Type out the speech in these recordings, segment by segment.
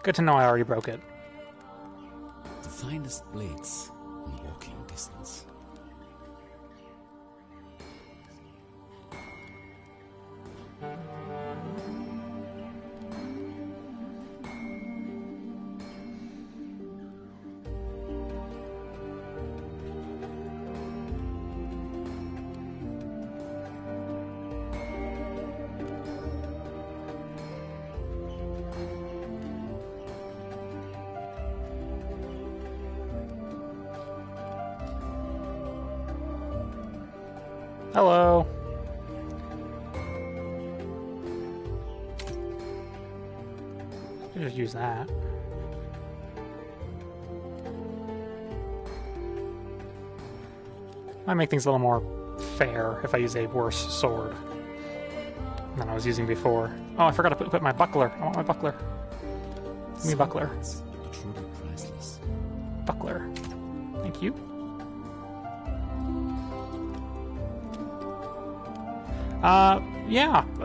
Good to know I already broke it. The finest blades in walking distance. Hello. Just use that. Might make things a little more fair if I use a worse sword than I was using before. Oh, I forgot to put my buckler. I want my buckler. Give me a buckler. Truly priceless. Buckler. Thank you.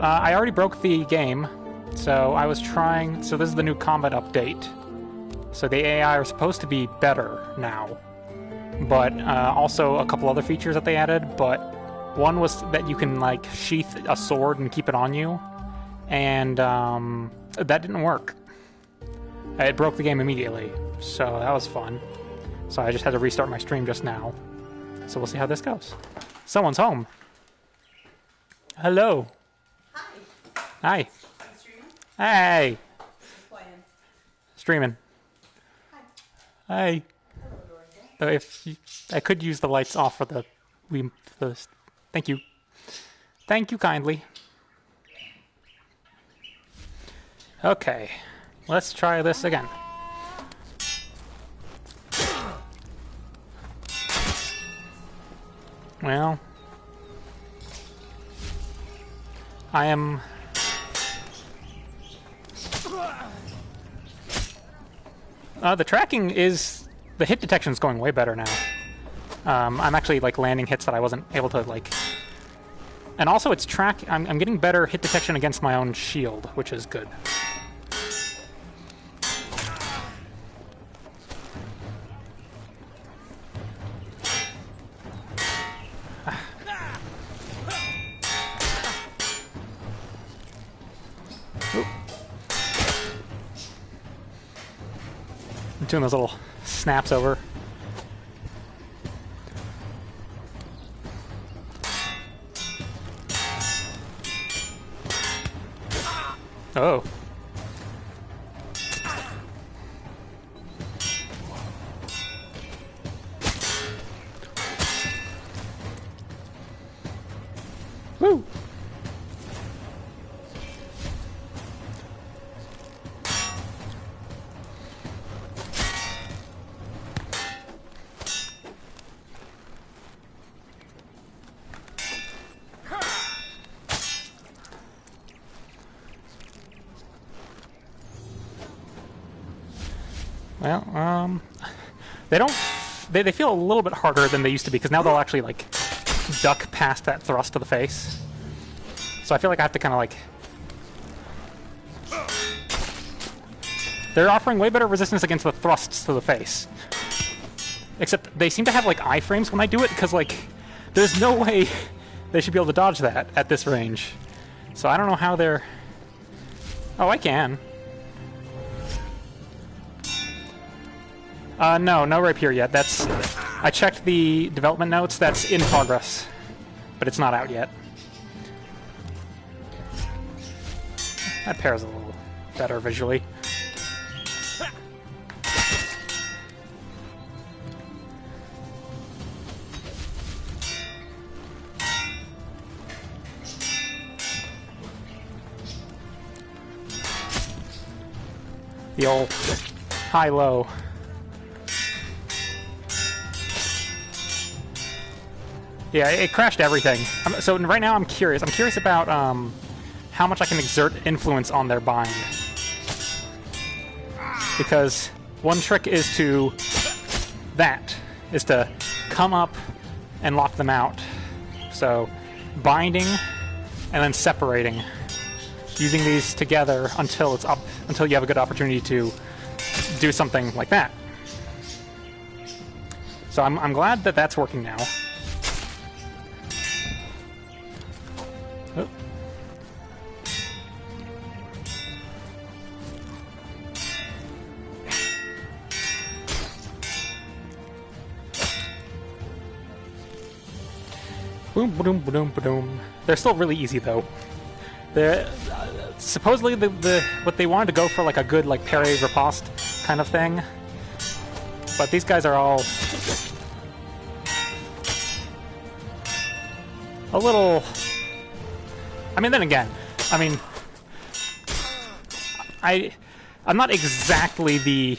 I already broke the game, so I was trying... So this is the new combat update. So the AI are supposed to be better now. But also a couple other features that they added, but one was that you can, like, sheath a sword and keep it on you, and that didn't work. It broke the game immediately, so that was fun. So I just had to restart my stream just now. So we'll see how this goes. Someone's home. Hello. Hi. Hi. Are you streaming? Hey. Playing. Streaming. Hi. Hey. Hello, Dorothy. If you, I could use the lights off for the thank you. Thank you kindly. Okay. Let's try this again. Well, I am... the tracking is... The hit detection is going way better now. I'm actually, like, landing hits that I wasn't able to, like... And also it's I'm getting better hit detection against my own shield, which is good. Doing those little snaps over. Oh. Woo! Well, they feel a little bit harder than they used to be, because now they'll actually, like, duck past that thrust to the face. So I feel like I have to kind of, like... They're offering way better resistance against the thrusts to the face. Except they seem to have, like, iframes when I do it, because, like, there's no way they should be able to dodge that at this range. So I don't know how they're... Oh, I can. No rapier yet. That's... I checked the development notes. That's in progress. But it's not out yet. That pairs a little better visually. The old high-low. Yeah, it crashed everything. So right now I'm curious. I'm curious about how much I can exert influence on their bind. Because one trick is to... is to come up and lock them out. So binding and then separating. Using these together until it's up until you have a good opportunity to do something like that. So I'm glad that that's working now. Oh. Boom, boom, boom, boom. They're still really easy though. They're supposedly what they wanted to go for like a good like parry riposte kind of thing, but these guys are all a little. I mean, then again, I mean, I'm not exactly the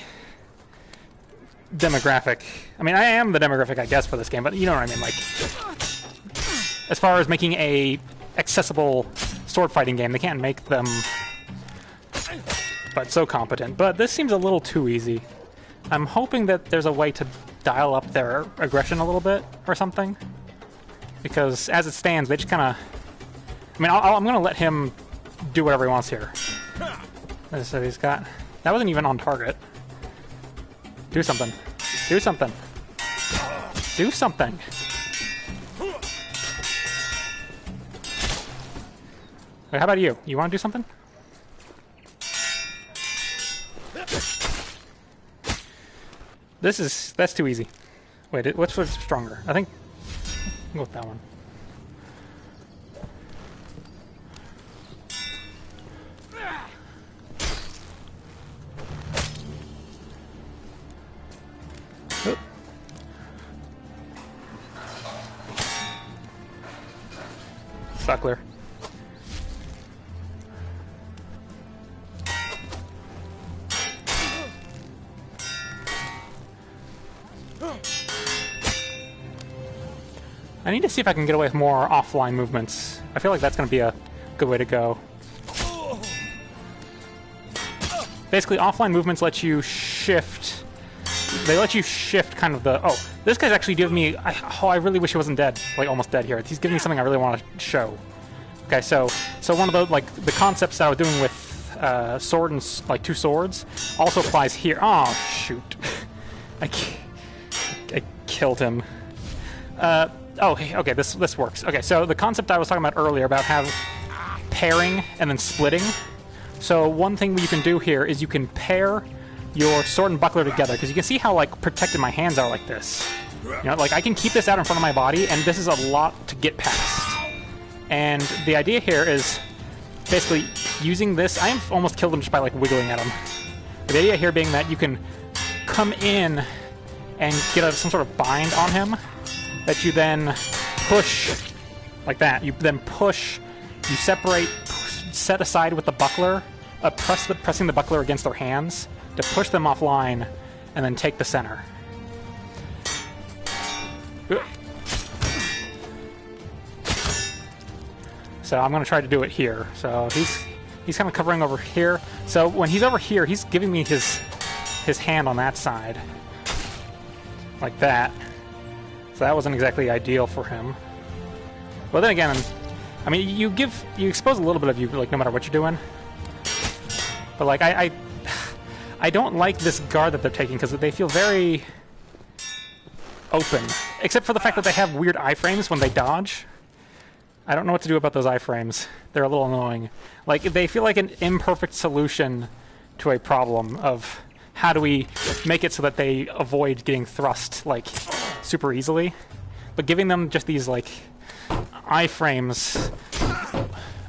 demographic. I mean, I am the demographic, I guess, for this game, but you know what I mean, like. As far as making a accessible sword fighting game, they can't make them but so competent. But this seems a little too easy. I'm hoping that there's a way to dial up their aggression a little bit or something. Because as it stands, they just kind of... I mean, I'm going to let him do whatever he wants here. So he's got... That wasn't even on target. Do something. Do something. Do something. Wait, how about you? You want to do something? That's too easy. Wait, what's stronger? I think I'll go with that one. Oop. Buckler. I need to see if I can get away with more offline movements. I feel like that's going to be a good way to go. Basically, offline movements let you shift. They let you shift kind of the... Oh, this guy's actually giving me... I really wish he wasn't dead. Like, almost dead here. He's giving me something I really want to show. Okay, so one of the, like, the concepts that I was doing with sword and, like, two swords also applies here. Oh, shoot. I killed him. Oh, okay, this works. Okay, so the concept I was talking about earlier about pairing and then splitting. So one thing you can do here is you can pair your sword and buckler together, because you can see how like protected my hands are like this. You know, like I can keep this out in front of my body, and this is a lot to get past. And the idea here is basically using this. I almost killed him just by like wiggling at him. The idea here being that you can come in and get some sort of bind on him that you then push like that. You then push, you separate, set aside with the buckler, pressing the buckler against their hands to push them offline, and then take the center. So I'm going to try to do it here. So he's kind of covering over here. So when he's over here, he's giving me his hand on that side, like that. So that wasn't exactly ideal for him. But then again, I mean, you expose a little bit of you, like, no matter what you're doing. But, like, I don't like this guard that they're taking, because they feel very open. Except for the fact that they have weird iframes when they dodge. I don't know what to do about those iframes. They're a little annoying. Like, they feel like an imperfect solution to a problem of how do we make it so that they avoid getting thrust, like, super easily. But giving them just these, like, iframes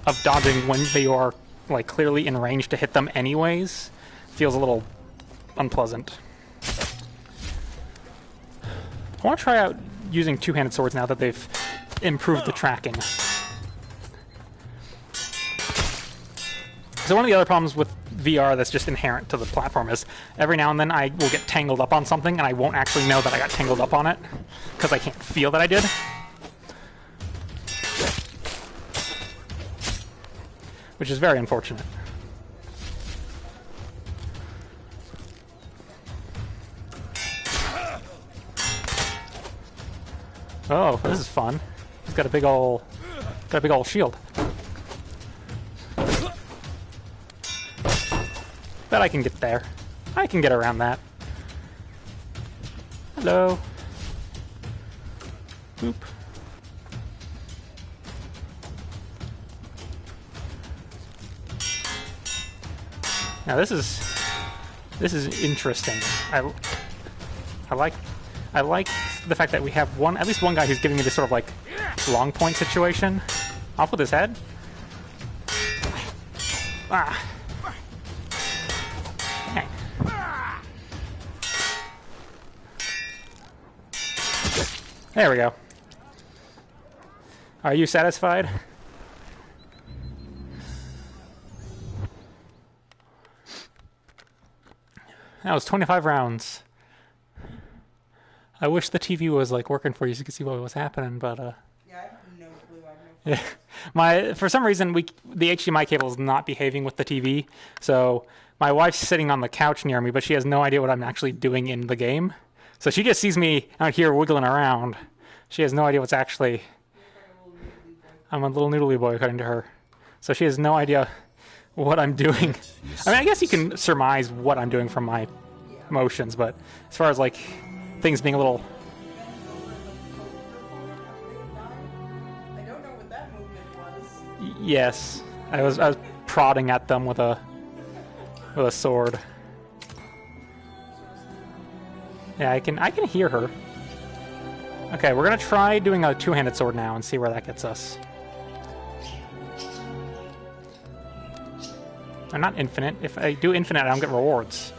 of dodging when they are, like, clearly in range to hit them anyways feels a little unpleasant. I want to try out using two-handed swords now that they've improved the tracking. So one of the other problems with VR that's just inherent to the platform is every now and then I will get tangled up on something and I won't actually know that I got tangled up on it because I can't feel that I did. Which is very unfortunate. Oh, this is fun. He's got a big ol' shield. Bet I can get there. I can get around that. Hello. Boop. Now this is interesting. I like the fact that we have at least one guy who's giving me this sort of like long point situation. Off with his head. Ah. Okay. There we go. Are you satisfied? That was 25 rounds. I wish the TV was like working for you so you could see what was happening, but Yeah, I have no clue. I have no yeah. For some reason the HDMI cable is not behaving with the TV. So my wife's sitting on the couch near me, but she has no idea what I'm actually doing in the game. So she just sees me out here wiggling around. She has no idea what's actually... I'm a little noodly boy, according to her. So she has no idea what I'm doing. I mean, I guess you can surmise what I'm doing from my motions, but as far as, like, things being a little... I don't know what that movement was. Yes. I was prodding at them with a sword. Yeah, I can hear her. Okay, we're gonna try doing a two-handed sword now and see where that gets us. Or not infinite. If I do infinite, I don't get rewards.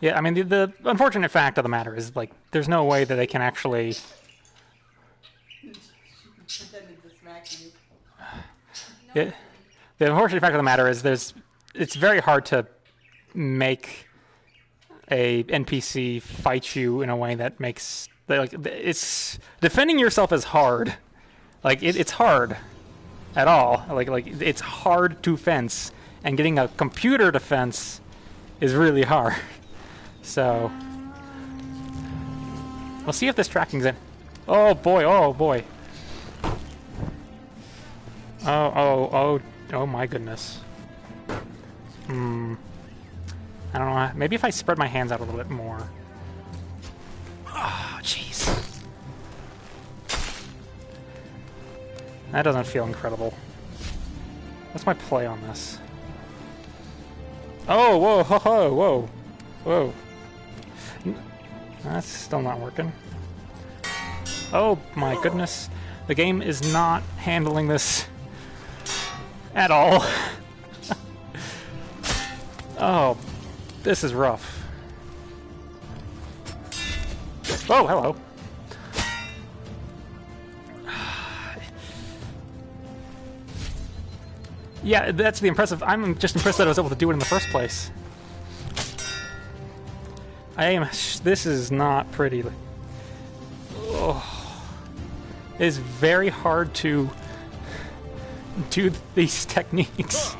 Yeah, I mean, the unfortunate fact of the matter is, like, there's no way that they can actually... Pretending to smack you. Yeah, the unfortunate fact of the matter is it's very hard to make a NPC fight you in a way that makes... Like, it's... Defending yourself is hard. Like, it's hard at all. Like it's hard to fence, and getting a computer to fence is really hard. So, we'll see if this tracking's in. Oh boy, oh boy. Oh my goodness. I don't know, maybe if I spread my hands out a little bit more. Oh, jeez. That doesn't feel incredible. What's my play on this? Oh, whoa, ho, ho, whoa, whoa. That's still not working. Oh my goodness. The game is not handling this at all. Oh, this is rough. Oh, hello. Yeah, that's the impressive. I'm just impressed that I was able to do it in the first place. This is not pretty. Oh, it is very hard to do these techniques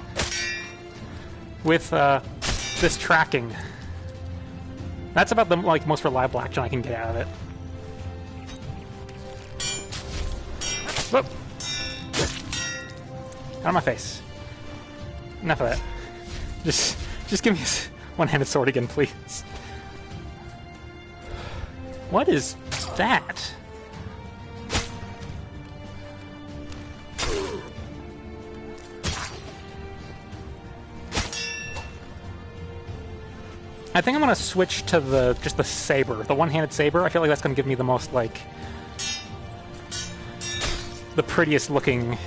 with this tracking. That's about the most reliable action I can get out of it. Whoop! Out of my face. Enough of that. Just give me this one-handed sword again, please. What is that? I think I'm gonna switch to just the saber, the one-handed saber. I feel like that's gonna give me the most the prettiest looking,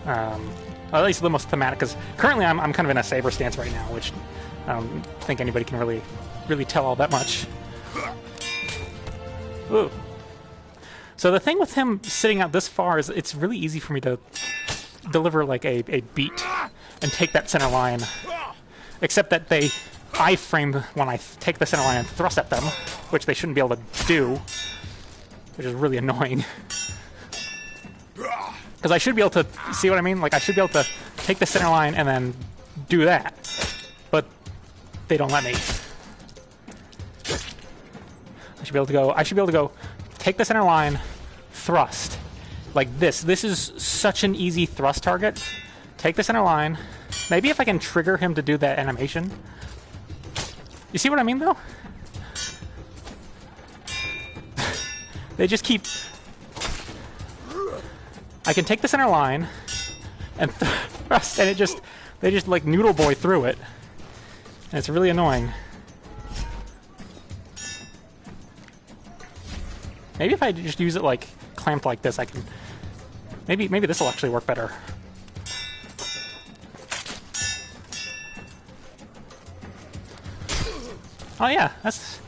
at least the most thematic. Because currently I'm kind of in a saber stance right now, which I don't think anybody can really tell all that much. Ooh. So the thing with him sitting out this far is it's really easy for me to deliver like a beat and take that center line. Except that they iframe when I take the center line and thrust at them, which they shouldn't be able to do, which is really annoying. Because I should be able to, see what I mean? Like, I should be able to take the center line and then do that. But they don't let me. I should be able to go, take the center line, thrust, Like this. This is such an easy thrust target. Take the center line. Maybe if I can trigger him to do that animation. You see what I mean, though? They just keep... I can take the center line and thrust, and they just like noodle boy through it. And it's really annoying. Maybe if I just use it like clamped like this, I can... Maybe this will actually work better. Oh yeah, that's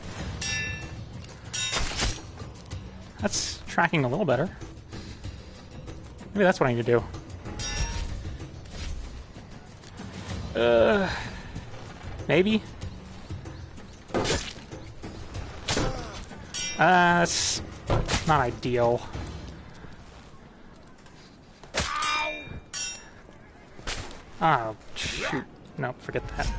tracking a little better. Maybe that's what I need to do. Maybe. That's not ideal. Oh, shoot. No, forget that.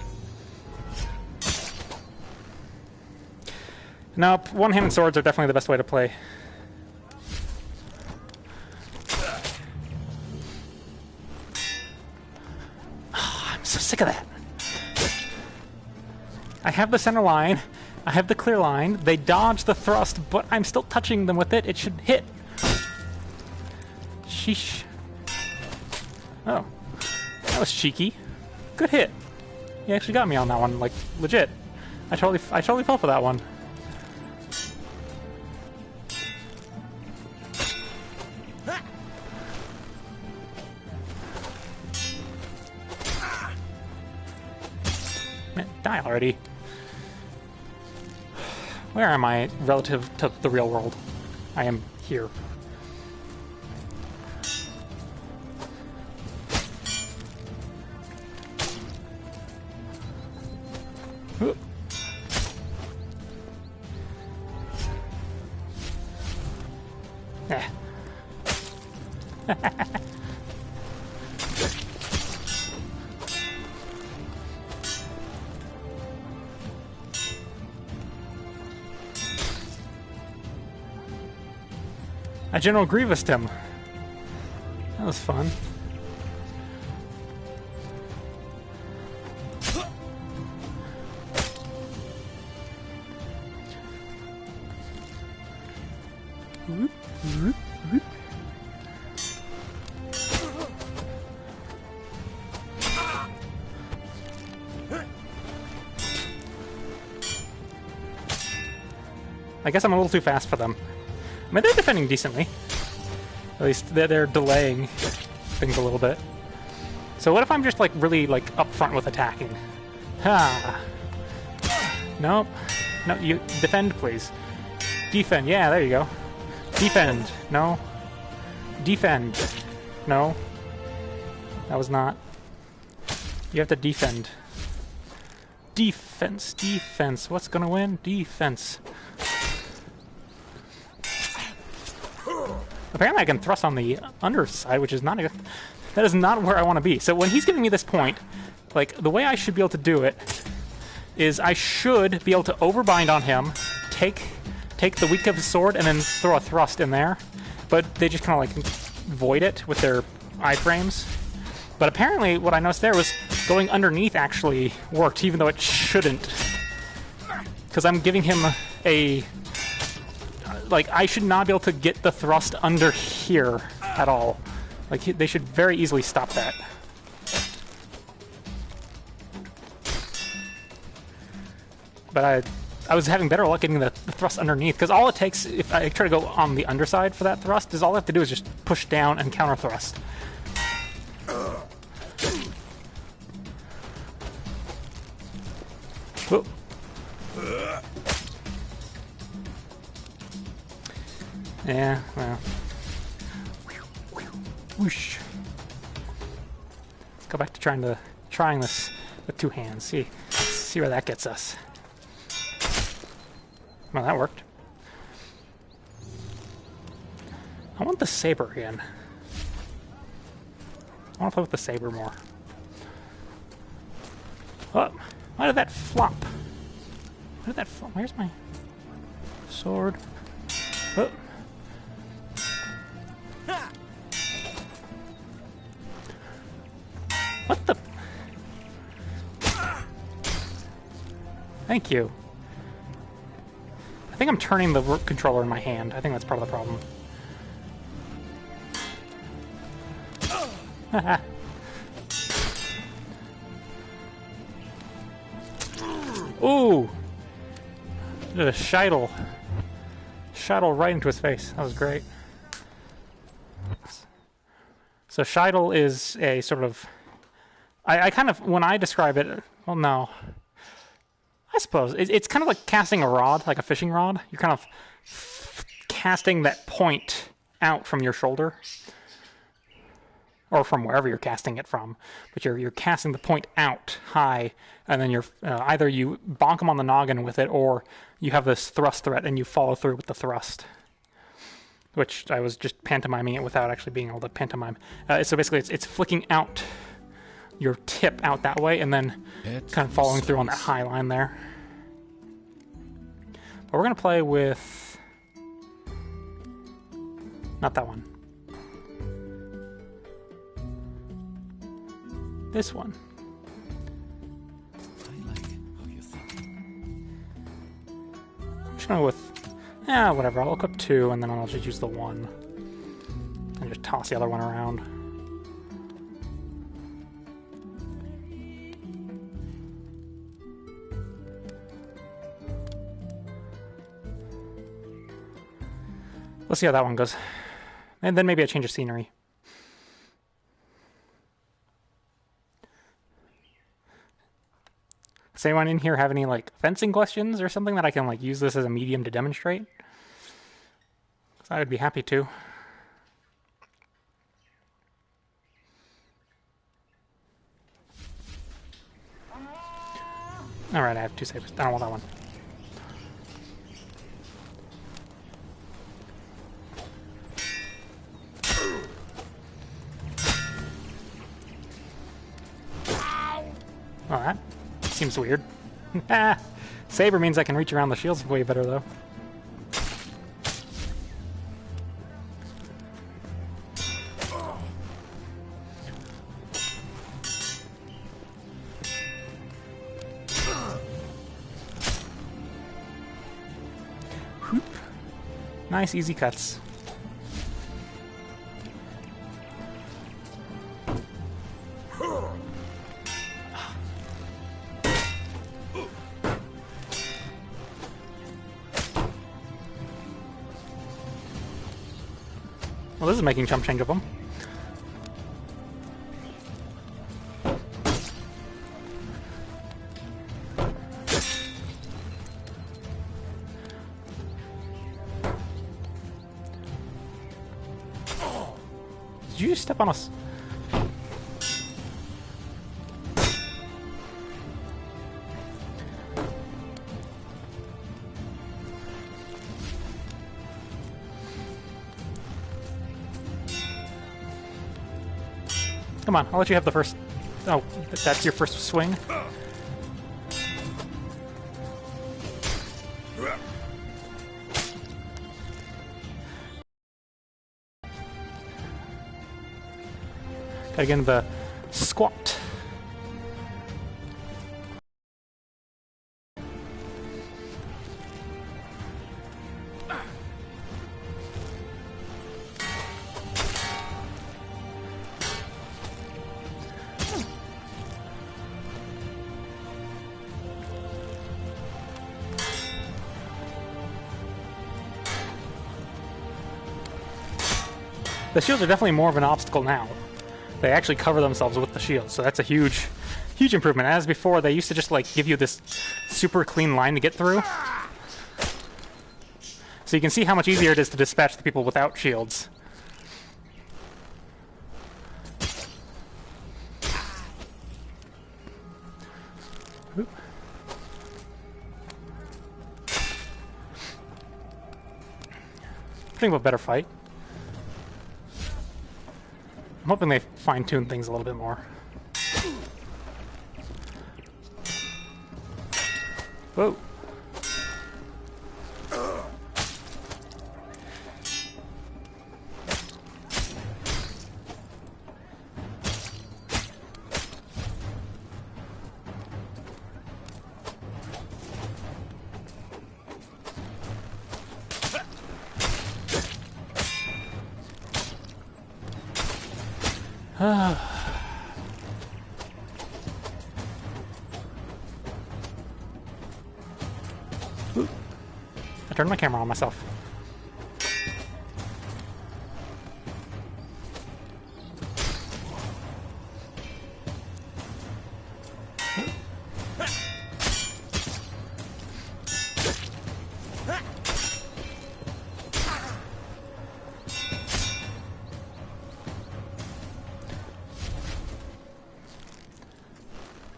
Nope, one-handed swords are definitely the best way to play. Oh, I'm so sick of that. I have the center line, I have the clear line, they dodge the thrust, but I'm still touching them with it. It should hit. Sheesh. Oh. That was cheeky. Good hit. He actually got me on that one, like, legit. I totally fell for that one. Man, die already. Where am I relative to the real world? I am here. Ooh. Eh. I General Grievous'd him. That was fun. I guess I'm a little too fast for them. I mean, they're defending decently. At least they're delaying things a little bit. So what if I'm just like really like up front with attacking? Ha! Nope. No, you defend, please. Defend. Yeah, there you go. Defend. No. Defend. No. That was not. You have to defend. Defense. Defense. What's gonna win? Defense. Apparently I can thrust on the underside, which is not a... That is not where I want to be. So when he's giving me this point, like, the way I should be able to do it is I should be able to overbind on him, take the weak of his sword, and then throw a thrust in there. But they just kind of, like, void it with their iframes. But apparently what I noticed there was going underneath actually worked, even though it shouldn't. Because I'm giving him a... Like, I should not be able to get the thrust under here at all. Like, they should very easily stop that. But I was having better luck getting the thrust underneath, because all it takes, if I try to go on the underside for that thrust, is all I have to do is just push down and counter thrust. Whoa. Yeah, well. Whoosh. Let's go back to trying this with two hands. See where that gets us. Well, that worked. I want the saber again. I want to play with the saber more. Oh, why did that flop? Why did that flop? Where's my sword? Oh. Thank you. I think I'm turning the controller in my hand. I think that's part of the problem. Ooh! Did a shidle. Shidle right into his face. That was great. So shidle is a sort of... I kind of... When I describe it... Well, no. I suppose. It's kind of like casting a rod, like a fishing rod. You're kind of casting that point out from your shoulder. Or from wherever you're casting it from. But you're casting the point out high, and then you're either you bonk him on the noggin with it, or you have this thrust threat and you follow through with the thrust. Which I was just pantomiming it without actually being able to pantomime. So basically it's flicking out your tip out that way, and then kind of following through on that high line there. But we're going to play with... Not that one. This one. I like how you think. I'm just going to go with... whatever. I'll equip 2, and then I'll just use the 1. And just toss the other one around. Let's see how that one goes. And then maybe I change the scenery. Does anyone in here have any like fencing questions or something that I can like use this as a medium to demonstrate? Because I would be happy to. Alright, I have 2 sabers. I don't want that one. Oh, that seems weird. Saber means I can reach around the shields way better, though. Whoop. Nice, easy cuts. Well, this is making chump change of them. Did you just step on us? Come on, I'll let you have the first... Oh, that's your first swing? Gotta get into the squat. The shields are definitely more of an obstacle now. They actually cover themselves with the shields, so that's a huge, huge improvement. As before, they used to just like give you this super clean line to get through. So you can see how much easier it is to dispatch the people without shields. Oop. Putting up a better fight. I'm hoping they fine-tune things a little bit more. Whoa. Ooh. I turned my camera on myself.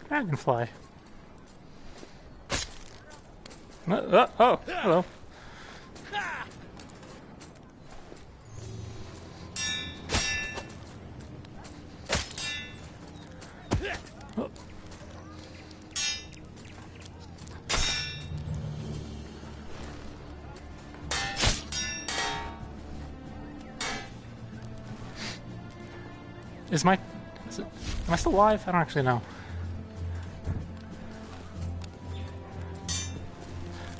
Dragonfly. Oh, hello. Oh. Am I still alive? I don't actually know.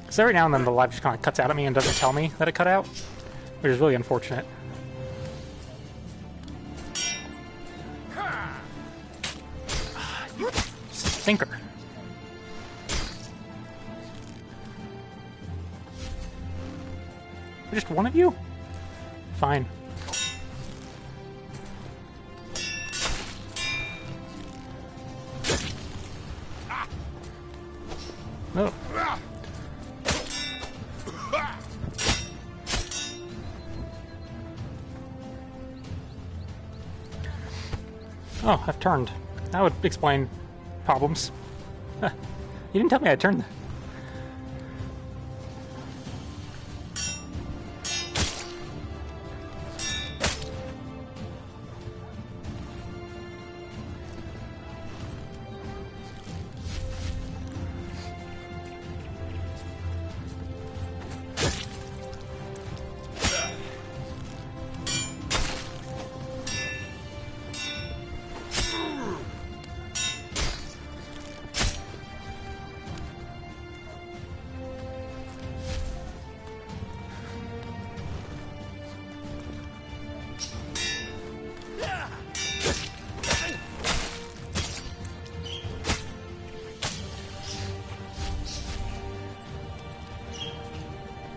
Because every now and then the live just kind of cuts out at me and doesn't tell me that it cut out, which is really unfortunate. You stinker. Just one of you? Fine. Oh. Oh, I've turned. That would explain problems. You didn't tell me I turned.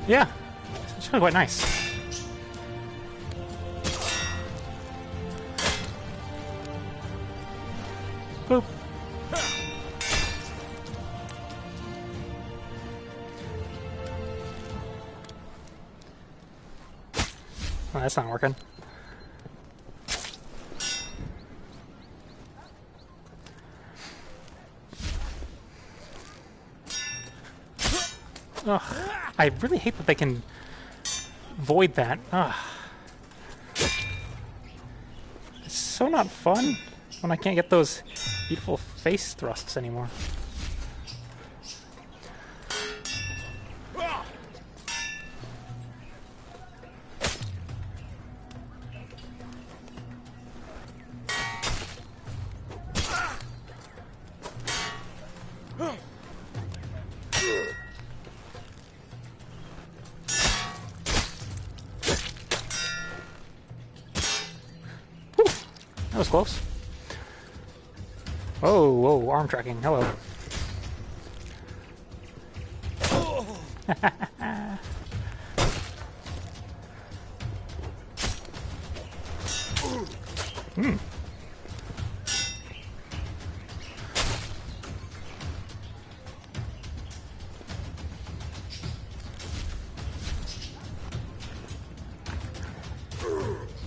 Yeah, it's really quite nice. Boop. Oh, that's not working. Ugh. I really hate that they can void that. Ugh. It's so not fun when I can't get those beautiful face thrusts anymore. That was close. Oh, whoa, arm tracking. Hello. Hmm.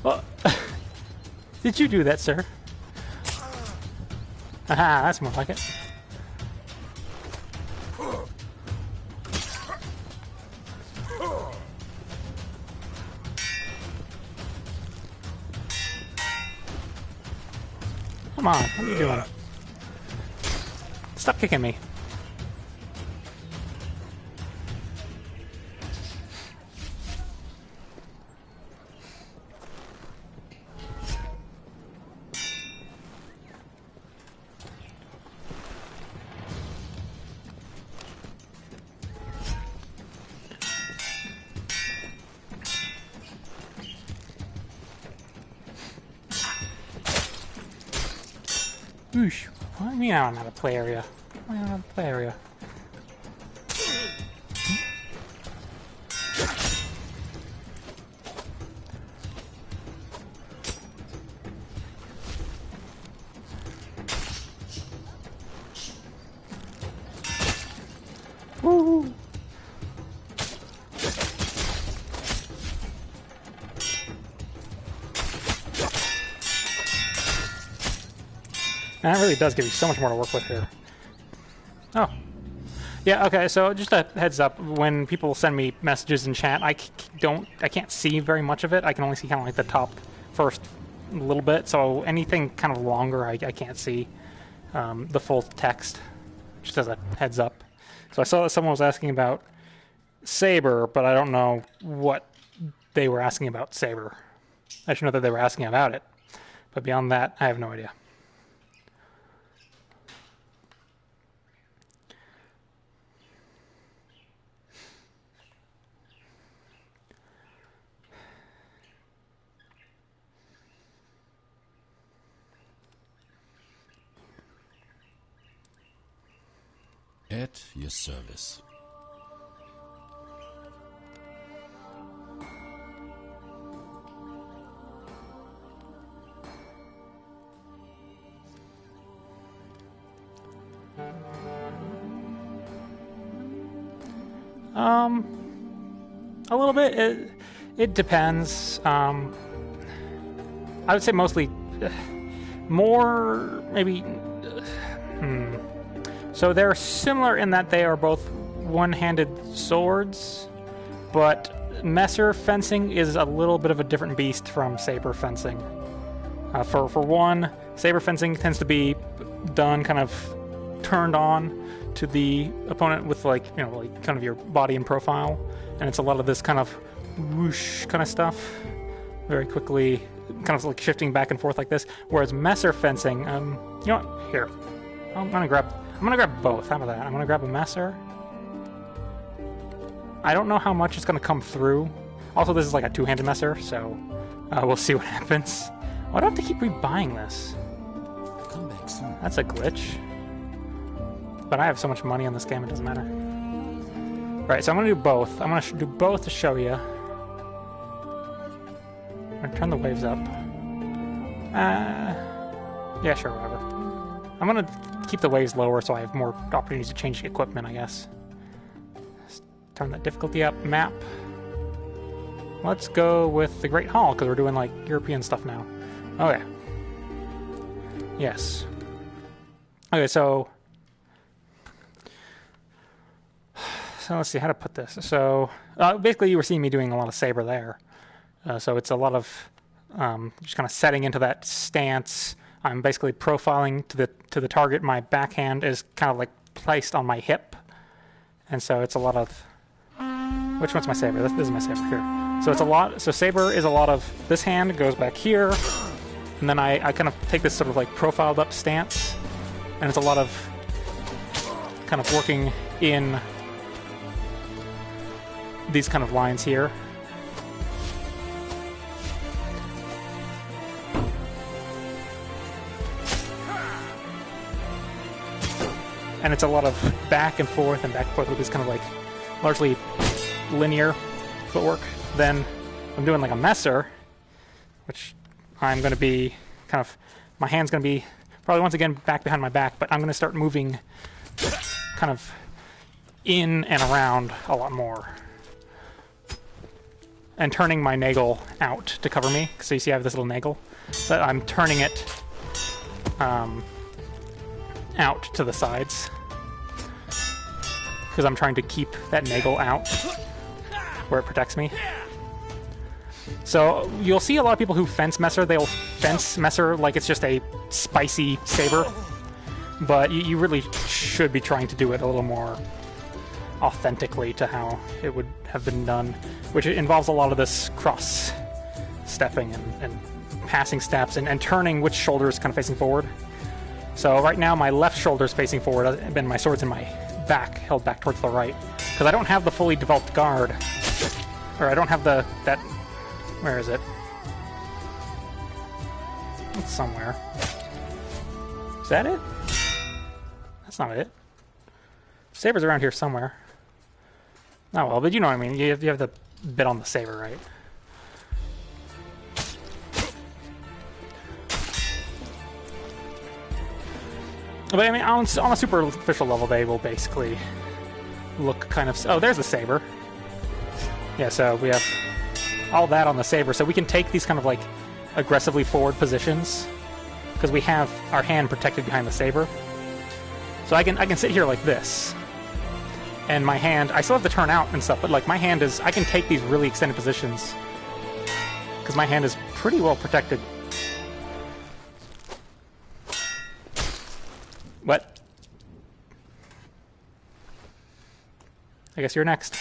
Oh. Did you do that, sir? Aha, that's more like it. Come on, what are you doing? Stop kicking me. Whoosh. What do you mean I'm out of play area? Why am I out of play area? Woo! And that really does give you so much more to work with here. Oh. Yeah, okay, so just a heads up, when people send me messages in chat, I can't see very much of it. I can only see kind of like the top first little bit, so anything kind of longer I can't see the full text, just as a heads up. So I saw that someone was asking about Saber, but I don't know what they were asking about Saber. I should know that they were asking about it, but beyond that, I have no idea. At your service. A little bit. It depends. I would say mostly more, maybe. So they're similar in that they are both one-handed swords, but Messer fencing is a little bit of a different beast from Saber fencing. For one, Saber fencing tends to be done kind of turned on to the opponent with like kind of your body and profile, and it's a lot of this kind of whoosh kind of stuff, very quickly, kind of like shifting back and forth like this. Whereas Messer fencing, you know what? Here, I'm gonna grab both. How about that? I'm gonna grab a Messer. I don't know how much is gonna come through. Also, this is like a two-handed Messer, so we'll see what happens. Why do I have to keep rebuying this? Come back soon. That's a glitch. But I have so much money on this game, it doesn't matter. Right, so I'm gonna do both. I'm gonna do both to show you. I'm gonna turn the waves up. Yeah, sure, whatever. I'm gonna keep the waves lower so I have more opportunities to change the equipment, I guess. Let's turn that difficulty up. Map. Let's go with the Great Hall, because we're doing, like, European stuff now. Okay. Yes. Okay, so let's see how to put this. So basically you were seeing me doing a lot of Saber there. So it's a lot of just kind of setting into that stance. I'm basically profiling to the target. My backhand is kind of like placed on my hip. And so it's a lot of... Which one's my Saber? This is my Saber here. So it's a lot... So Saber is a lot of... This hand goes back here. And then I kind of take this sort of like profiled up stance. And it's a lot of kind of working in these kind of lines here. And it's a lot of back and forth with this kind of like largely linear footwork. Then I'm doing like a Messer, which I'm going to be kind of, my hand's going to be probably once again back behind my back, but I'm going to start moving kind of in and around a lot more. And turning my nagle out to cover me. So you see I have this little nagle. So I'm turning it out to the sides. Because I'm trying to keep that nagle out where it protects me. So you'll see a lot of people who fence Messer, they'll fence Messer like it's just a spicy saber. But you really should be trying to do it a little more authentically to how it would have been done, which involves a lot of this cross-stepping and passing steps and turning which shoulder is kind of facing forward. So right now my left shoulder is facing forward and my sword's in my back, held back towards the right, because I don't have the fully developed guard, or I don't have that, where is it? It's somewhere. that it? That's not it. Saber's around here somewhere. Oh well, but you know what I mean. You have the bit on the saber, right? But I mean, on a superficial level, they will basically look kind of... Oh, there's the saber. Yeah, so we have all that on the saber, so we can take these kind of like aggressively forward positions because we have our hand protected behind the saber. So I can sit here like this, and my hand... I still have to turn out and stuff, but like my hand is... I can take these really extended positions because my hand is pretty well protected. What? I guess you're next.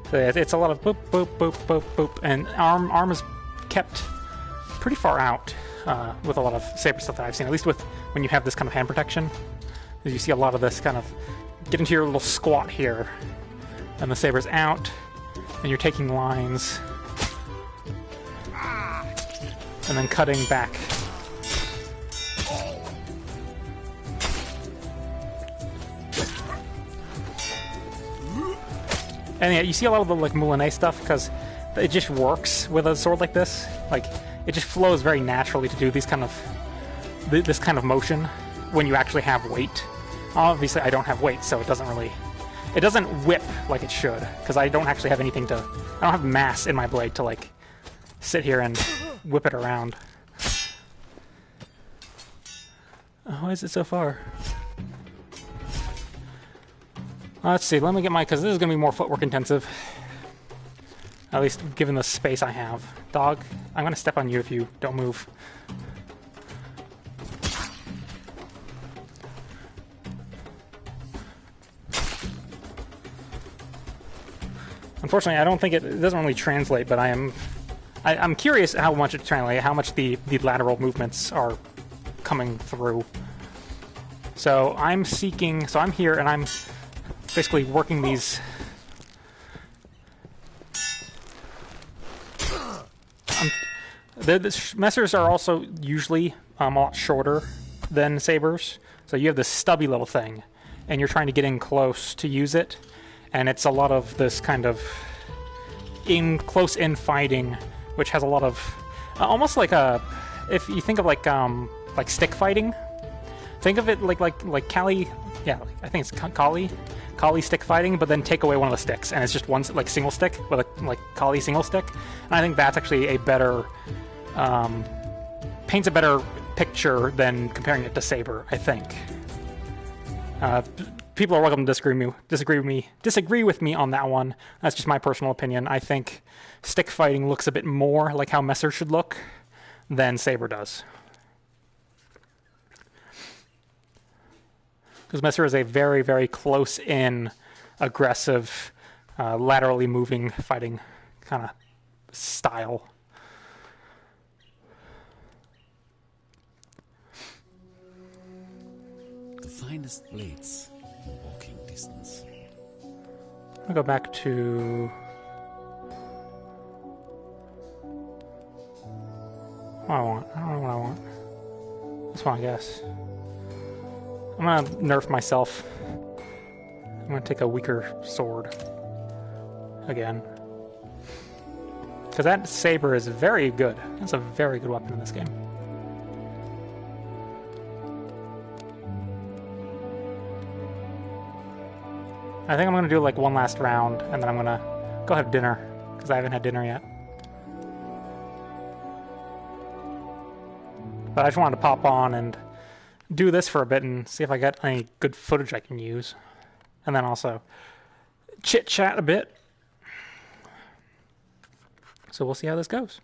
So yeah, it's a lot of boop, boop, boop, boop, boop, and arm is kept pretty far out with a lot of Saber stuff that I've seen, at least with when you have this kind of hand protection. You see a lot of this kind of get into your little squat here, and the Saber's out, and you're taking lines, and then cutting back. And yeah, you see a lot of the like Moulinet stuff because it just works with a sword like this. Like it just flows very naturally to do these kind of this kind of motion when you actually have weight. Obviously, I don't have weight, so it doesn't whip like it should because I don't actually have anything to. I don't have mass in my blade to like sit here and whip it around. Why is it so far? Let's see, let me get my... because this is going to be more footwork intensive. At least given the space I have. Dog, I'm going to step on you if you don't move. Unfortunately, I don't think it doesn't really translate, but I'm curious how much it translates, how much the lateral movements are coming through. So I'm seeking... so I'm here and I'm basically working these... the messers are also usually a lot shorter than sabers. So you have this stubby little thing, and you're trying to get in close to use it, and it's a lot of this kind of close-in fighting, which has a lot of... almost like a... if you think of like stick fighting, think of it like Kali... yeah, I think it's Kali stick fighting, but then take away one of the sticks, and it's just one like single stick with a like Kali single stick. And I think that's actually a better paints a better picture than comparing it to Saber. I think people are welcome to disagree with me on that one. That's just my personal opinion. I think stick fighting looks a bit more like how Messer should look than Saber does. Because Messer is a very, very close-in, aggressive, laterally moving fighting kind of style. The finest blades, walking distance. I'll go back to... what I want. I don't know what I want. This one, I guess. I'm gonna nerf myself. I'm gonna take a weaker sword again. Because that saber is very good. That's a very good weapon in this game. I think I'm gonna do like one last round, and then I'm gonna go have dinner, because I haven't had dinner yet. But I just wanted to pop on and do this for a bit and see if I get any good footage I can use. And then also chit-chat a bit. So we'll see how this goes.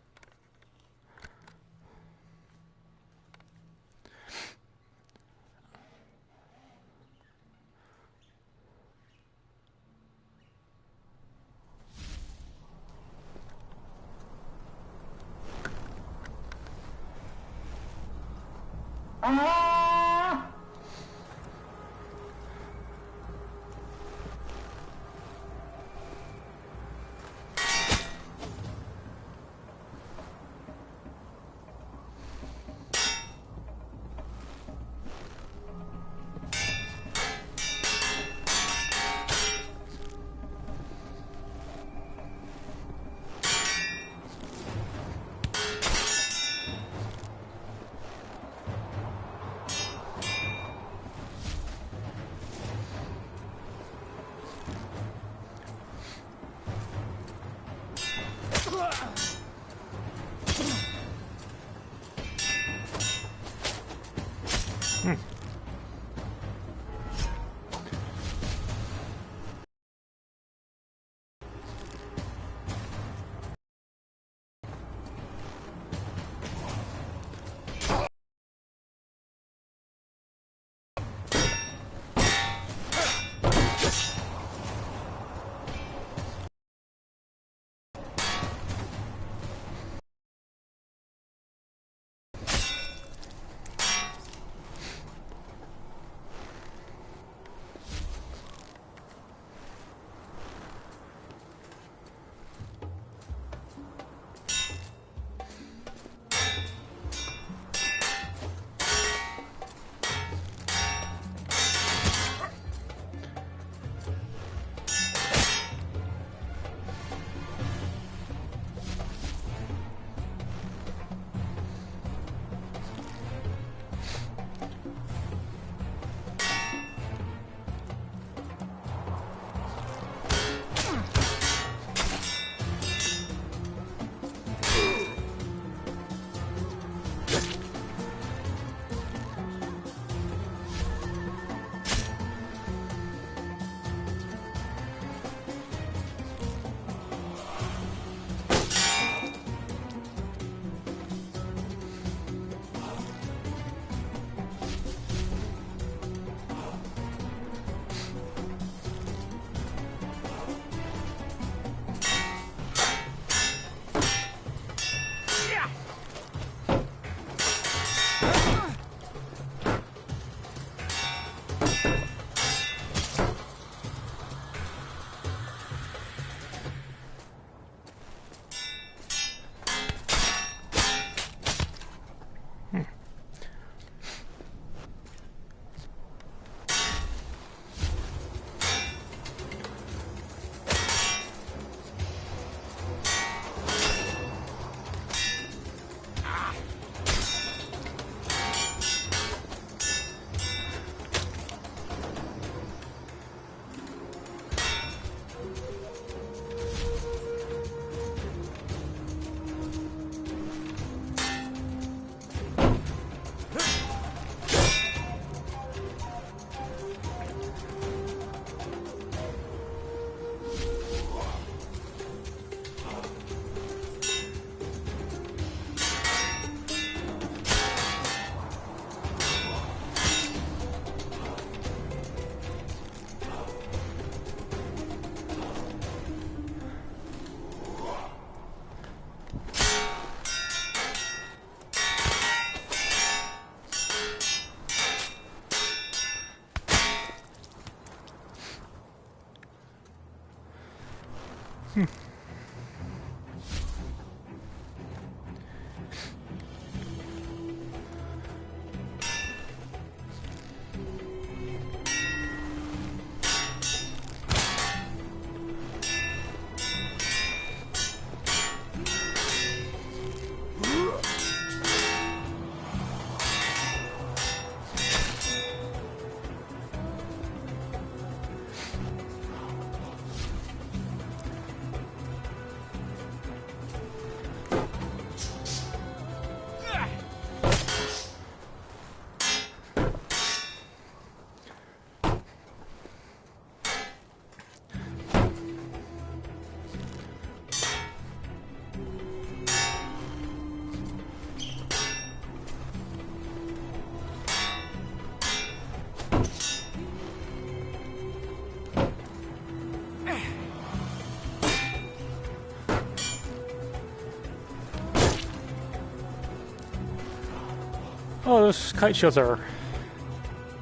Oh, those kite shields are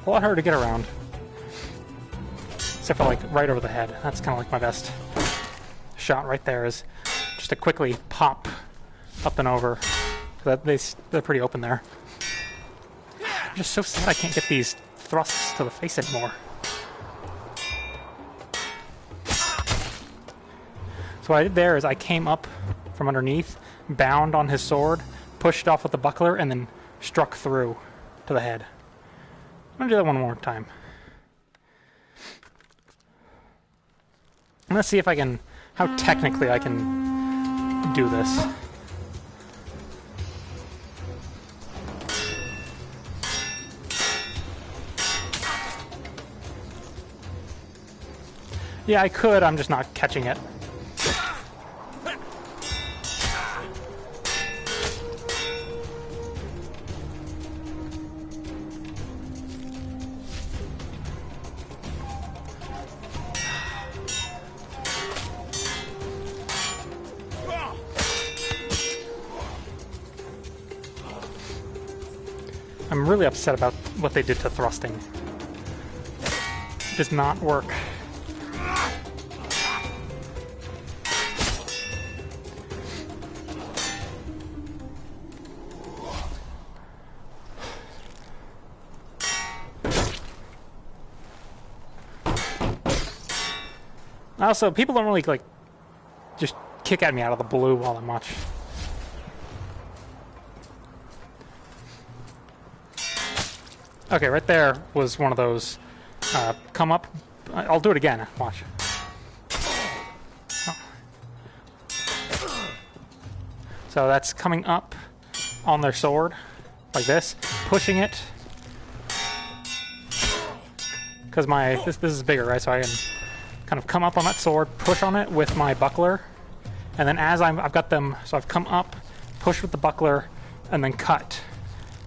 a lot harder to get around. Except for, like, right over the head. That's kind of like my best shot right there, is just to quickly pop up and over. They're pretty open there. I'm just so sad I can't get these thrusts to the face anymore. So what I did there is I came up from underneath, bound on his sword, pushed off with the buckler, and then struck through to the head. I'm gonna do that one more time. I'm gonna see if I can, how technically I can do this. Yeah, I could, I'm just not catching it. I'm really upset about what they did to thrusting. It does not work. Also, people don't really, like, just kick at me out of the blue all that much. Okay, right there was one of those come up. I'll do it again. Watch. Oh. So that's coming up on their sword, like this, pushing it. Because this is bigger, right? So I can kind of come up on that sword, push on it with my buckler, and then as I've got them, so I've come up, push with the buckler, and then cut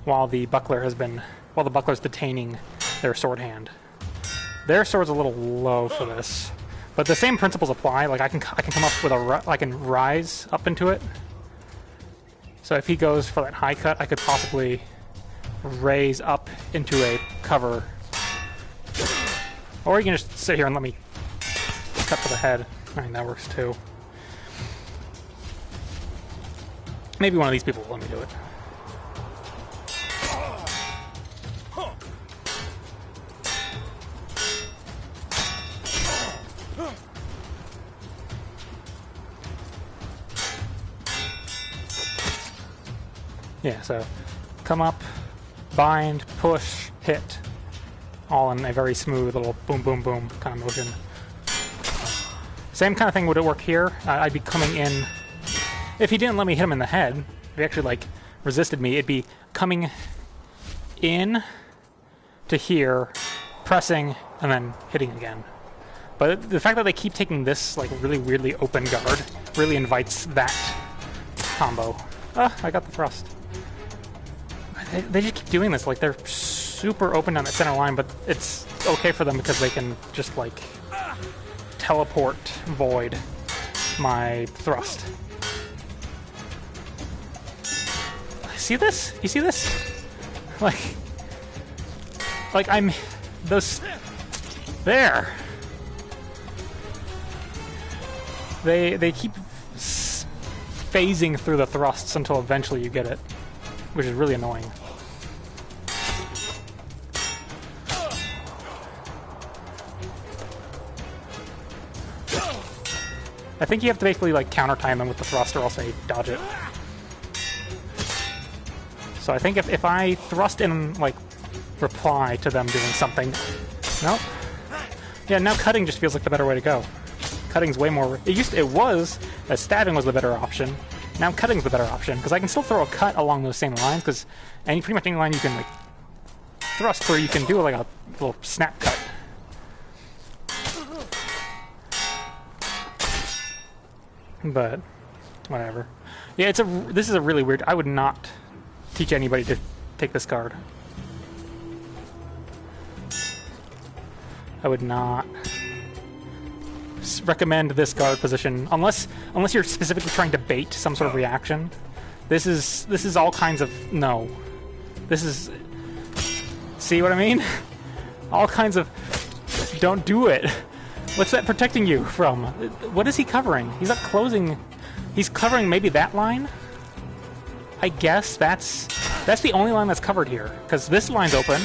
while the buckler's detaining their sword hand. Their sword's a little low for this, but the same principles apply. Like I can come up with I can rise up into it. So if he goes for that high cut, I could possibly raise up into a cover, or you can just sit here and let me cut to the head. I mean, that works too. Maybe one of these people will let me do it. Yeah, so come up, bind, push, hit, all in a very smooth little boom, boom, boom kind of motion. Same kind of thing would it work here. I'd be coming in. If he didn't let me hit him in the head, if he actually like resisted me, it'd be coming in to here, pressing, and then hitting again. But the fact that they keep taking this like really weirdly open guard really invites that combo. Ah, I got the thrust. They just keep doing this, like they're super open down the center line, but it's okay for them because they can just like teleport void my thrust. See this? You see this? Like I'm those there. They keep phasing through the thrusts until eventually you get it, which is really annoying. I think you have to basically like counter time them with the thrust or else they dodge it. So I think if I thrust in like reply to them doing something, no, yeah, now cutting just feels like the better way to go. Cutting's way more. It was stabbing was the better option. Now cutting's the better option because I can still throw a cut along those same lines because pretty much any line you can like thrust through, you can do like a little snap cut. But whatever. Yeah, this is a really weird. I would not teach anybody to take this card. I would not recommend this guard position unless you're specifically trying to bait some sort of reaction. This is all kinds of no. This is, see what I mean? All kinds of don't do it. What's that protecting you from? What is he covering? He's not closing. He's covering maybe that line. I guess that's the only line that's covered here because this line's open.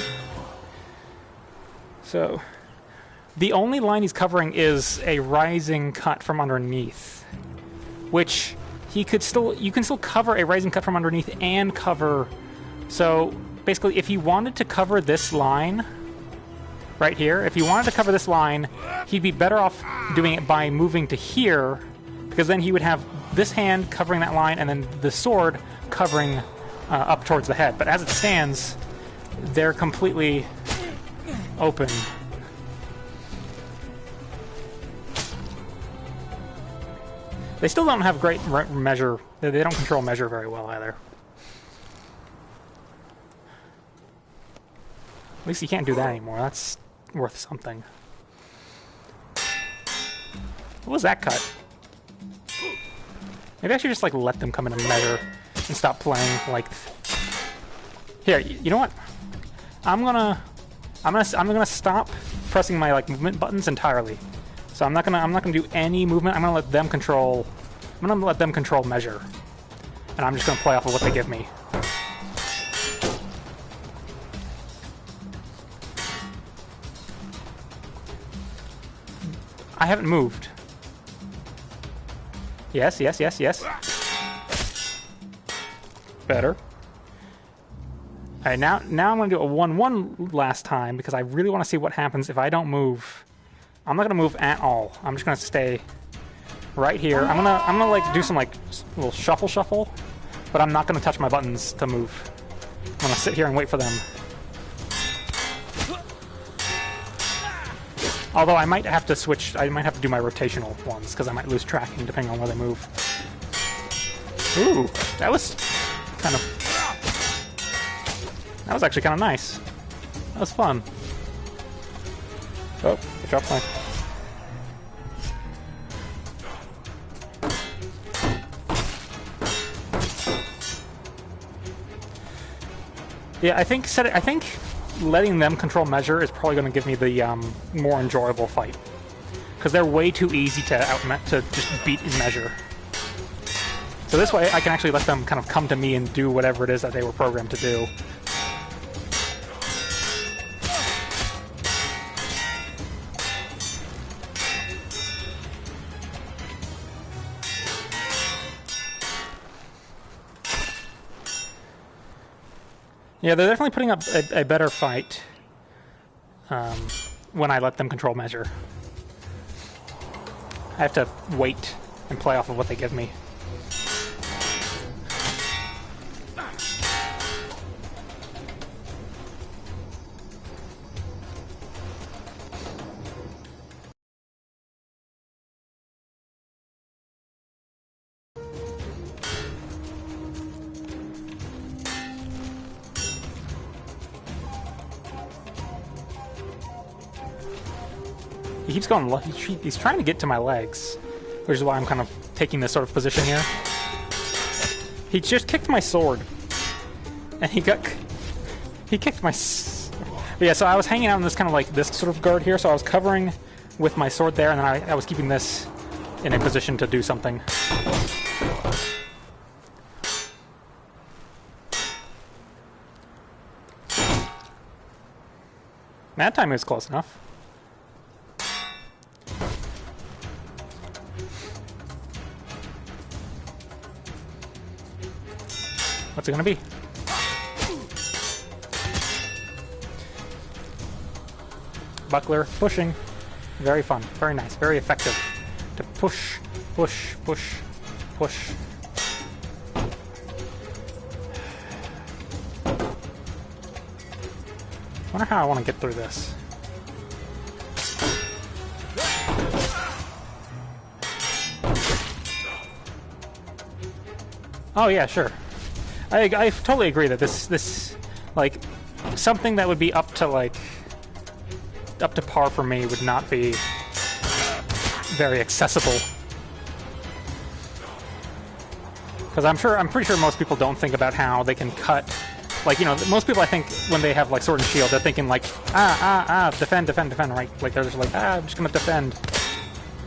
So the only line he's covering is a rising cut from underneath, which you can still cover a rising cut from underneath and cover. So basically, if he wanted to cover this line right here, if he wanted to cover this line, he'd be better off doing it by moving to here, because then he would have this hand covering that line and then the sword covering up towards the head. But as it stands, they're completely open. They still don't have great measure. They don't control measure very well either. At least you can't do that anymore. That's worth something. What was that cut? Maybe I should just like let them come in and measure and stop playing like. Here, you know what? I'm gonna stop pressing my like movement buttons entirely. So I'm not gonna do any movement. I'm gonna let them control. I'm gonna let them control measure, and I'm just gonna play off of what they give me. I haven't moved. Yes, yes, yes, yes. Better. Alright, now I'm going to do a 1-1 last time because I really want to see what happens if I don't move. I'm not going to move at all. I'm just going to stay right here. I'm gonna like do some like little shuffle, but I'm not going to touch my buttons to move. I'm going to sit here and wait for them. Although I might have to switch, I might have to do my rotational ones, because I might lose tracking depending on where they move. Ooh, that was kind of... That was actually kind of nice. That was fun. Oh, I dropped my... Yeah, I think letting them control measure is probably going to give me the more enjoyable fight, because they're way too easy to just beat in measure. So this way, I can actually let them kind of come to me and do whatever it is that they were programmed to do. Yeah, they're definitely putting up a better fight when I let them control measure. I have to wait and play off of what they give me. He keeps going. He's trying to get to my legs, which is why I'm kind of taking this sort of position here. He just kicked my sword, and he kicked my. But yeah, so I was hanging out in this kind of like this sort of guard here. So I was covering with my sword there, and then I was keeping this in a position to do something. That time was close enough. What's it gonna be? Buckler pushing. Very fun. Very nice. Very effective. To push, push, push, push. I wonder how I want to get through this. Oh yeah, sure. I totally agree that this like something that would be up to par for me would not be very accessible. Because I'm pretty sure most people don't think about how they can cut. Like, you know, most people, I think, when they have, like, sword and shield, they're thinking, like, defend, defend, defend, right? Like, they're just like, I'm just gonna defend.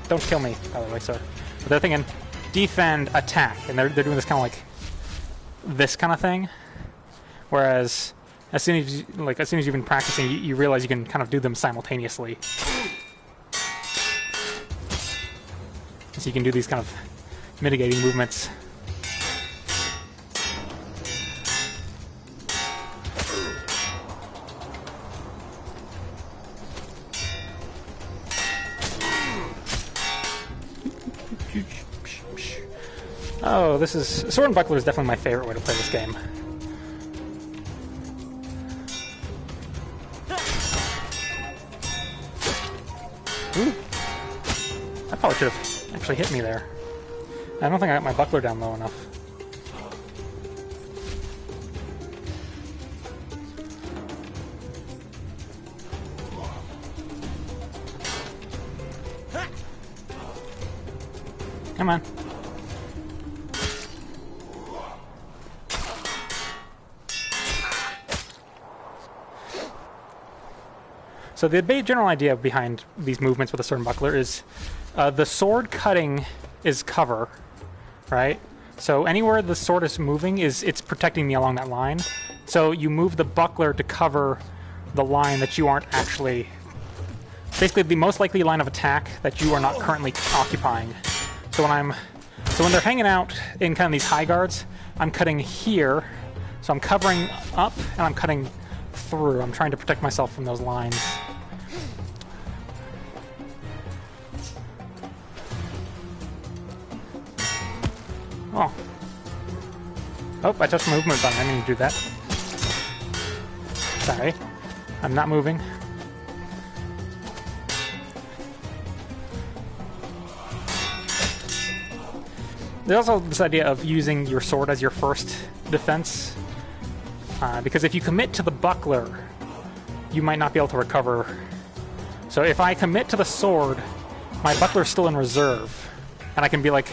Don't kill me, by the way, sir. But they're thinking, defend, attack. And they're doing this kind of, like, this kind of thing. Whereas, as soon as you've been practicing, you realize you can kind of do them simultaneously. So you can do these kind of mitigating movements. Oh, this is... Sword and Buckler is definitely my favorite way to play this game. Ooh. That probably should have actually hit me there. I don't think I got my Buckler down low enough. Come on. So the general idea behind these movements with a sword and buckler is the sword cutting is cover, right? So anywhere the sword is moving, it's protecting me along that line. So you move the buckler to cover the line that you aren't actually... Basically the most likely line of attack that you are not currently occupying. So when they're hanging out in kind of these high guards, I'm cutting here. So I'm covering up and I'm cutting through. I'm trying to protect myself from those lines. Oh. Oh, I touched the movement button. I didn't mean to do that. Sorry. I'm not moving. There's also this idea of using your sword as your first defense. Because if you commit to the buckler, you might not be able to recover. So if I commit to the sword, my buckler's still in reserve. And I can be like...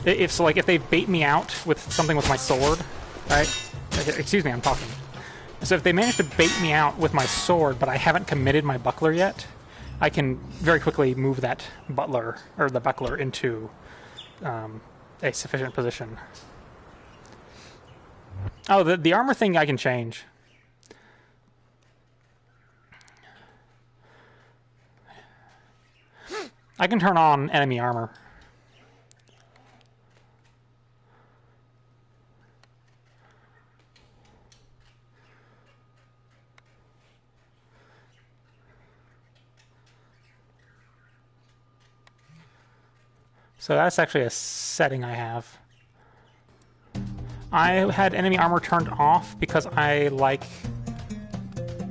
If they bait me out with something with my sword, right? Excuse me, I'm talking. So if they manage to bait me out with my sword, but I haven't committed my buckler yet, I can very quickly move that butler, or the buckler, into a sufficient position. Oh, the armor thing I can change. I can turn on enemy armor. So that's actually a setting I have. I had enemy armor turned off because I like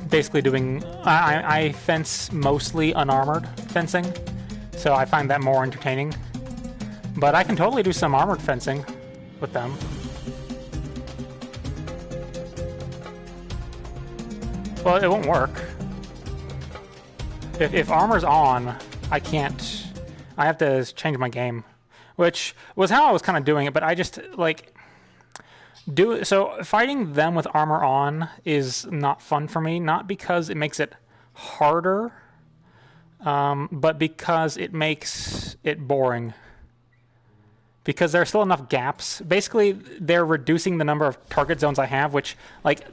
basically doing... I fence mostly unarmored fencing, so I find that more entertaining. But I can totally do some armored fencing with them. Well, it won't work. If armor's on, I can't... I have to change my game, which was how I was kind of doing it, but I just, like, so fighting them with armor on is not fun for me, not because it makes it harder, but because it makes it boring. because there are still enough gaps. Basically, they're reducing the number of target zones I have, which, like,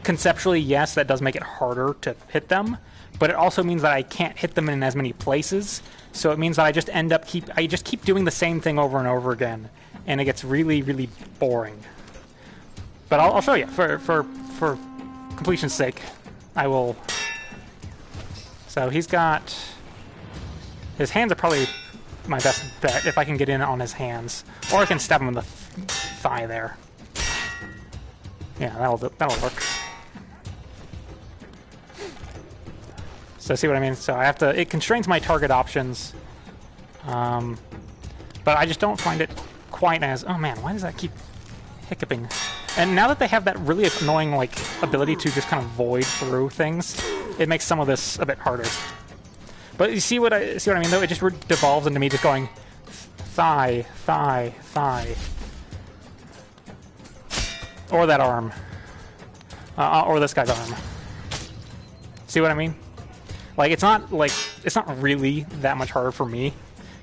conceptually, yes, that does make it harder to hit them, but it also means that I can't hit them in as many places. So it means that I just end up keep doing the same thing over and over again, and it gets really, really boring. But I'll show you for completion's sake. I will. So he's got his hands are probably my best bet if I can get in on his hands, or I can stab him in the thigh there. Yeah, that'll work. So see what I mean? So I have to. It constrains my target options, but I just don't find it quite as. Oh man, why does that keep hiccuping? And now that they have that really annoying like ability to just kind of void through things, it makes some of this a bit harder. But you see what I mean? Though it just devolves into me just going thigh, thigh, thigh, or that arm, or this guy's arm. See what I mean? Like it's not really that much harder for me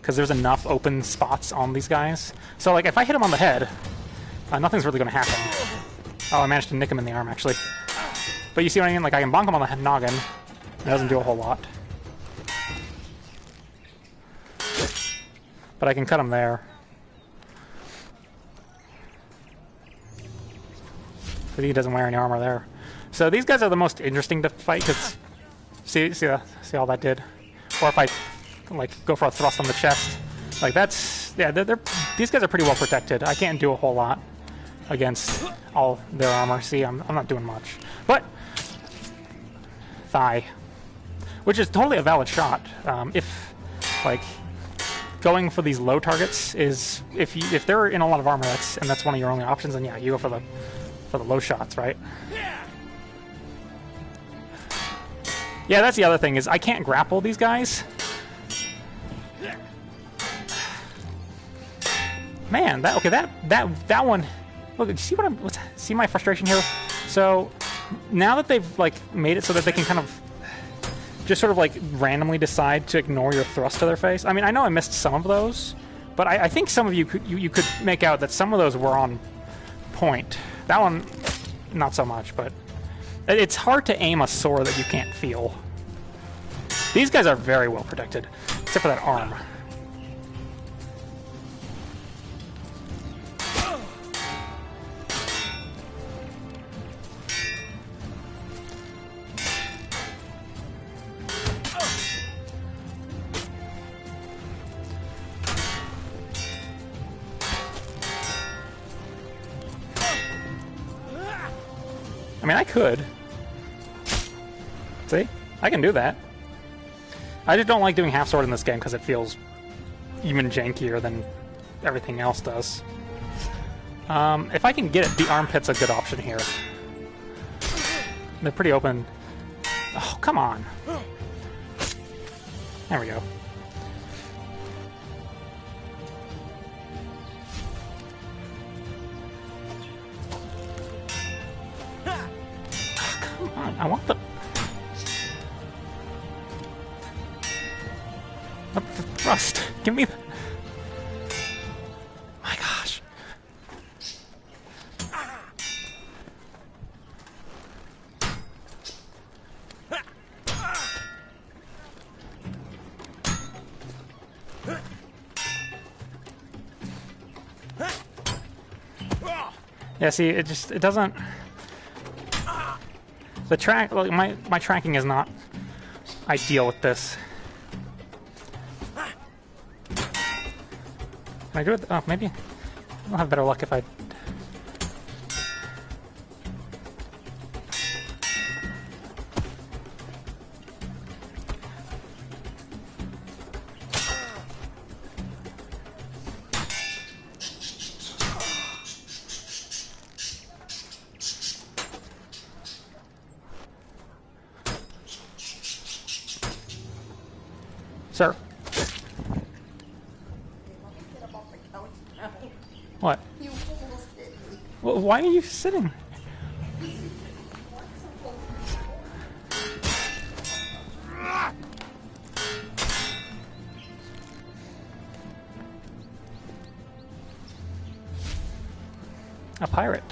because there's enough open spots on these guys. So like if I hit him on the head, nothing's really going to happen. Oh, I managed to nick him in the arm actually. But you see what I mean? Like I can bonk him on the head noggin. It doesn't do a whole lot. But I can cut him there. Because he doesn't wear any armor there. So these guys are the most interesting to fight because see all that did. Or if I like go for a thrust on the chest, like that's these guys are pretty well protected. I can't do a whole lot against all their armor. See, I'm not doing much. But thigh, which is totally a valid shot. If like going for these low targets is if they're in a lot of armor, that's one of your only options, then yeah, you go for the low shots, right? Yeah, that's the other thing is I can't grapple these guys. Man, that one. Look, see see my frustration here? So now that they've like made it so that they can kind of just sort of like randomly decide to ignore your thrust to their face. I mean, I know I missed some of those, but I think some of you could make out that some of those were on point. That one, not so much, but it's hard to aim a sword that you can't feel. These guys are very well protected, except for that arm. I mean, I could. See? I can do that. I just don't like doing half sword in this game because it feels even jankier than everything else does. If I can get it, the armpit's a good option here. They're pretty open. Oh, come on. There we go. I want the thrust. Give me the... My gosh. Yeah, see, it doesn't... The track, like my tracking is not ideal with this. Can I do it? Oh, maybe I'll have better luck if I. Sir. What? You almost hit me. Well, why are you sitting? a pirate.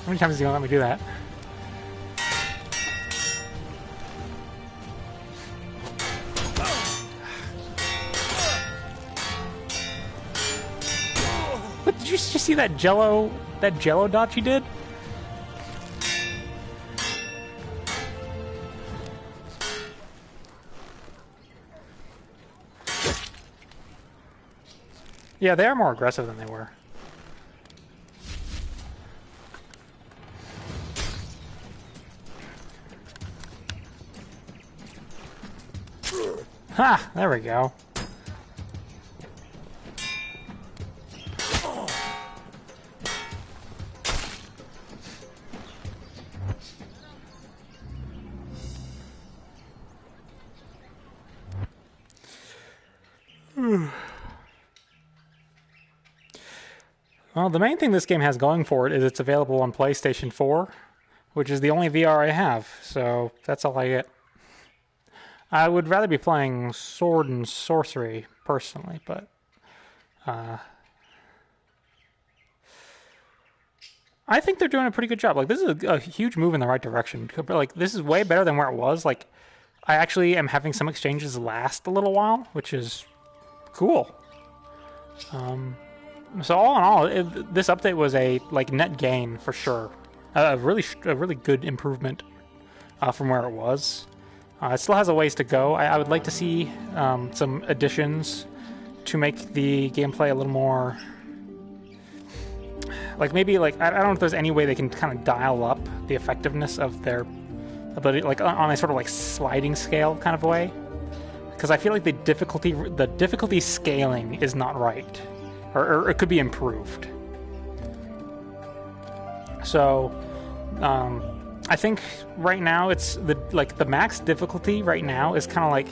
How many times is he gonna let me do that? What, did you just see that jello dodge he did? Yeah, they are more aggressive than they were. Ha! There we go. Well, the main thing this game has going for it is it's available on PlayStation 4, which is the only VR I have, so that's all I get. I would rather be playing Sword and Sorcery, personally, but... I think they're doing a pretty good job. Like, this is a huge move in the right direction. Like, this is way better than where it was. Like, I actually am having some exchanges last a little while, which is cool. So all in all, this update was a net gain for sure. A really good improvement from where it was. It still has a ways to go. I would like to see some additions to make the gameplay a little more... Like, maybe, like, I don't know if there's any way they can kind of dial up the effectiveness of their ability, like, on a sort of, like, sliding scale kind of way. Because I feel like the difficulty scaling is not right. Or it could be improved. So, I think right now it's the max difficulty right now is kind of like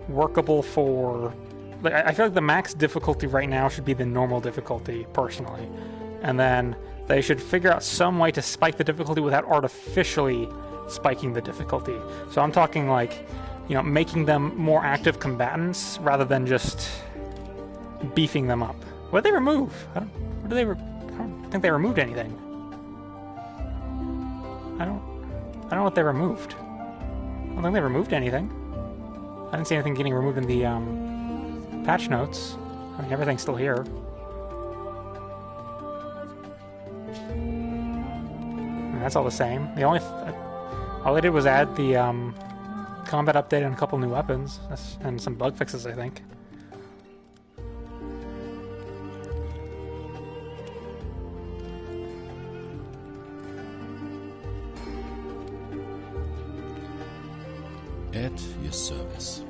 workable for... Like, I feel like the max difficulty right now should be the normal difficulty, personally. And then they should figure out some way to spike the difficulty without artificially spiking the difficulty. So I'm talking like, making them more active combatants rather than just beefing them up. What did they remove? I don't think they removed anything. I don't know what they removed. I don't think they removed anything. I didn't see anything getting removed in the patch notes. I mean, everything's still here. And that's all the same. All they did was add the combat update and a couple new weapons and some bug fixes, I think. At your service.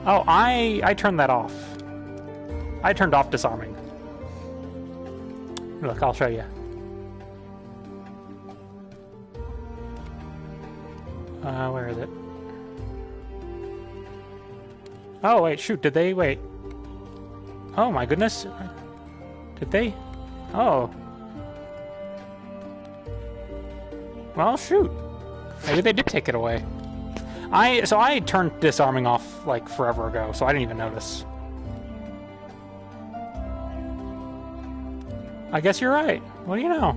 Oh, I turned that off. I turned off disarming. Look, I'll show you. Where is it? Oh, wait, shoot, did they? Wait. Oh my goodness. Did they? Oh. Well, shoot. Maybe they did take it away. So I turned disarming off like forever ago, so I didn't even notice. I guess you're right. What do you know?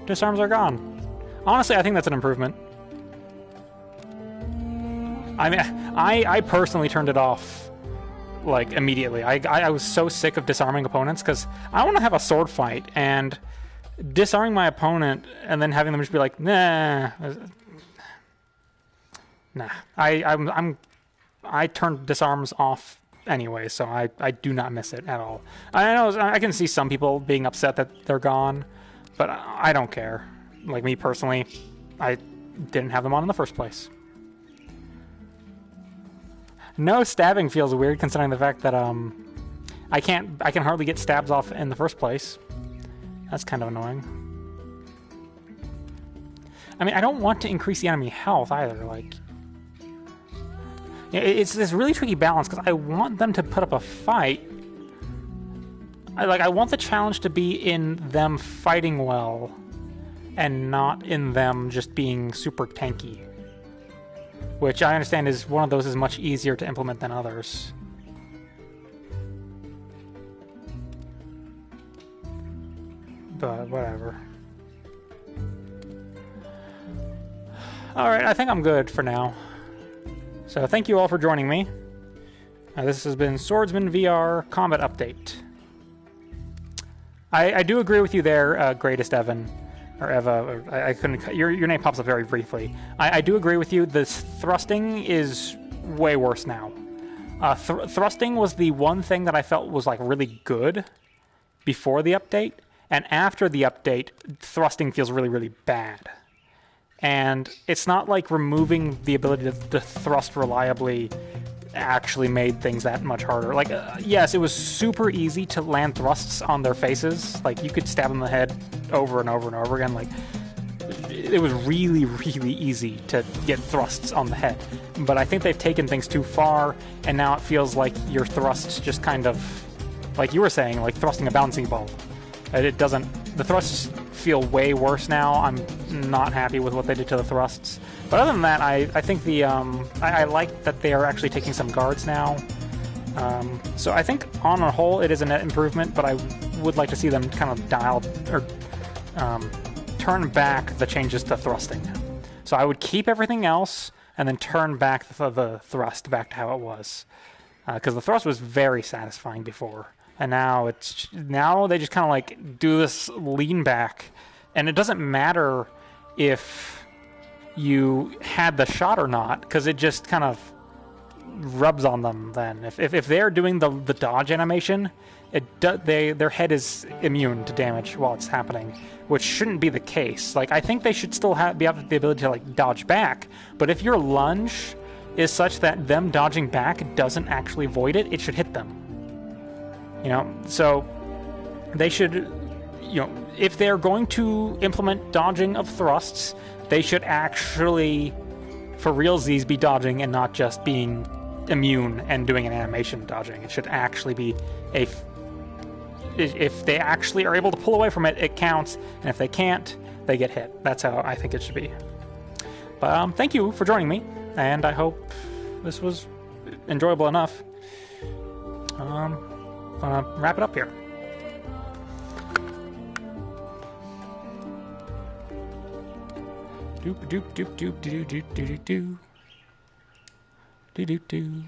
Disarms are gone. Honestly, I think that's an improvement. I mean, I personally turned it off like immediately. I was so sick of disarming opponents because I want to have a sword fight, and disarming my opponent and then having them just be like, nah. I turned disarms off anyway, so I do not miss it at all. I know I can see some people being upset that they're gone, but I don't care. Like me personally, I didn't have them on in the first place. No stabbing feels weird considering the fact that I can hardly get stabs off in the first place. That's kind of annoying. I mean, I don't want to increase the enemy health either. Like, it's this really tricky balance because I want them to put up a fight. I want the challenge to be in them fighting well, and not in them just being super tanky. Which I understand is one of those is much easier to implement than others. But whatever. Alright, I think I'm good for now. So thank you all for joining me. This has been Swordsman VR Combat Update. I do agree with you there, Greatest Evan. Or Eva, or I couldn't. Your name pops up very briefly. I do agree with you. This thrusting is way worse now. Thrusting was the one thing that I felt was like really good before the update, and after the update, thrusting feels really, really bad. And it's not like removing the ability to thrust reliably actually made things that much harder. Like, yes, it was super easy to land thrusts on their faces. Like, you could stab them in the head over and over and over again. Like, it was really, really easy to get thrusts on the head. But I think they've taken things too far, and now it feels like your thrusts just kind of, like you were saying, like thrusting a bouncing ball. It doesn't, the thrusts feel way worse now. I'm not happy with what they did to the thrusts. But other than that, I think the I like that they are actually taking some guards now. So I think on a whole it is a net improvement, but I would like to see them kind of dial or turn back the changes to thrusting. So I would keep everything else and then turn back the thrust back to how it was, because the thrust was very satisfying before, and now they just kind of like do this lean back, and it doesn't matter if you had the shot or not, because it just kind of rubs on them then. If they're doing the dodge animation, their head is immune to damage while it's happening, which shouldn't be the case. Like, I think they should still have the ability to like dodge back, but if your lunge is such that them dodging back doesn't actually void it, it should hit them. You know, so they should, you know, if they're going to implement dodging of thrusts, they should actually, for realsies, be dodging and not just being immune and doing an animation dodging. It should actually be if they actually are able to pull away from it, it counts, and if they can't, they get hit. That's how I think it should be. But thank you for joining me, and I hope this was enjoyable enough. Gonna wrap it up here. Doop doop doop doop doo doo doo doo doo doo doo doo.